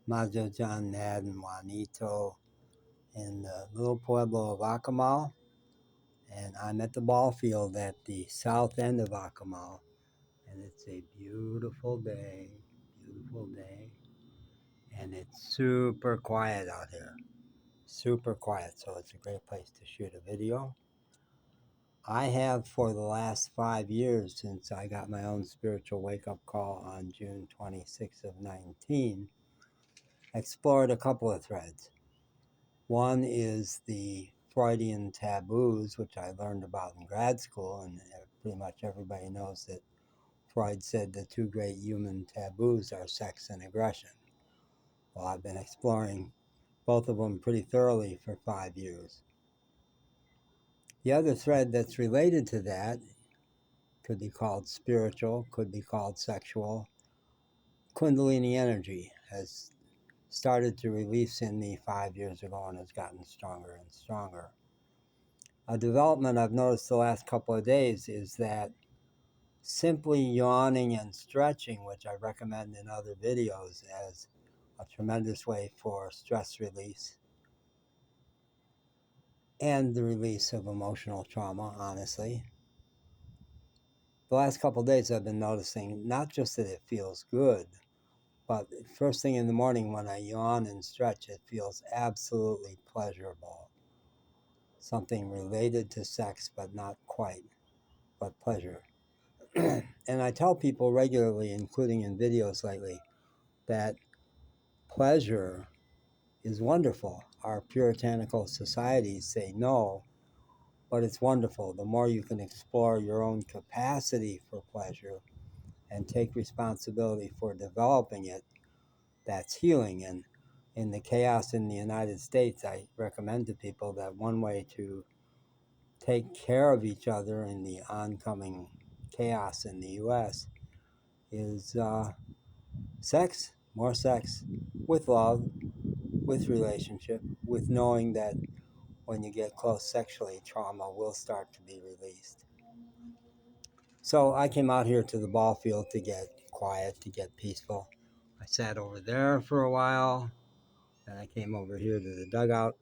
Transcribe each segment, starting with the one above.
Majojan, Nad, and Juanito in the little pueblo of Acamal. And I'm at the ball field at the south end of Acamal. And it's a beautiful day, beautiful day. And it's super quiet out here. Super quiet, so it's a great place to shoot a video. I have for the last 5 years, since I got my own spiritual wake-up call on June 26th of 19, explored a couple of threads. One is the Freudian taboos, which I learned about in grad school, and pretty much everybody knows that Freud said the two great human taboos are sex and aggression. Well, I've been exploring both of them pretty thoroughly for 5 years. The other thread that's related to that could be called spiritual, could be called sexual. Kundalini energy has started to release in me 5 years ago and has gotten stronger and stronger. A development I've noticed the last couple of days is that simply yawning and stretching, which I recommend in other videos as a tremendous way for stress release and the release of emotional trauma, honestly. The last couple of days I've been noticing not just that it feels good, but first thing in the morning when I yawn and stretch, it feels absolutely pleasurable. Something related to sex, but not quite, but pleasure. And I tell people regularly, including in videos lately, that pleasure is wonderful. Our puritanical societies say no, but it's wonderful. The more you can explore your own capacity for pleasure and take responsibility for developing it, that's healing. And in the chaos in the United States, I recommend to people that one way to take care of each other in the oncoming chaos in the US is sex, more sex, with love, with relationship, with knowing that when you get close sexually, trauma will start to be released. So I came out here to the ball field to get quiet, to get peaceful. I sat over there for a while, then I came over here to the dugout.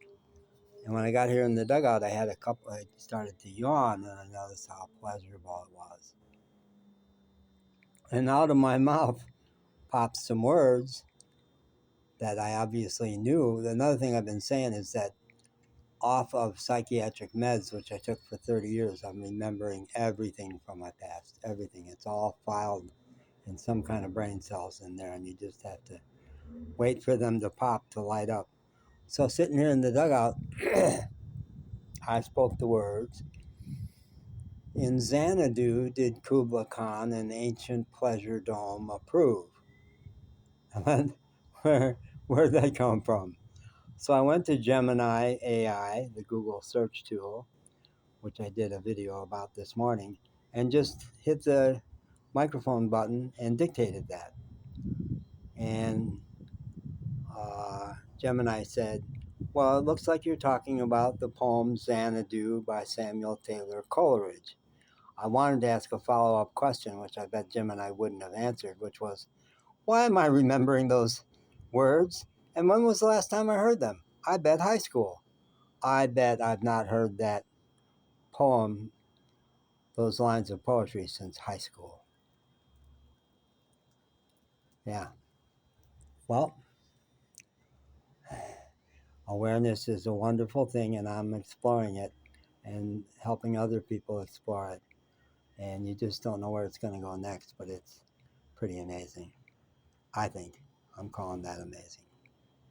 And when I got here in the dugout, I started to yawn, and I noticed how pleasurable it was. And out of my mouth popped some words that I obviously knew. Another thing I've been saying is that off of psychiatric meds, which I took for 30 years, I'm remembering everything from my past, everything. It's all filed in some kind of brain cells in there, and you just have to wait for them to pop to light up. So sitting here in the dugout, I spoke the words. In Xanadu did Kubla Khan an ancient pleasure dome approve? And where'd that come from? So I went to Gemini AI, the Google search tool, which I did a video about this morning, and just hit the microphone button and dictated that. And Gemini said, well, it looks like you're talking about the poem Xanadu by Samuel Taylor Coleridge. I wanted to ask a follow-up question, which I bet Gemini wouldn't have answered, which was, why am I remembering those words? And when was the last time I heard them? I bet high school. I bet I've not heard that poem, those lines of poetry, since high school. Yeah. Well, awareness is a wonderful thing, and I'm exploring it and helping other people explore it. And you just don't know where it's going to go next, but it's pretty amazing. I think I'm calling that amazing.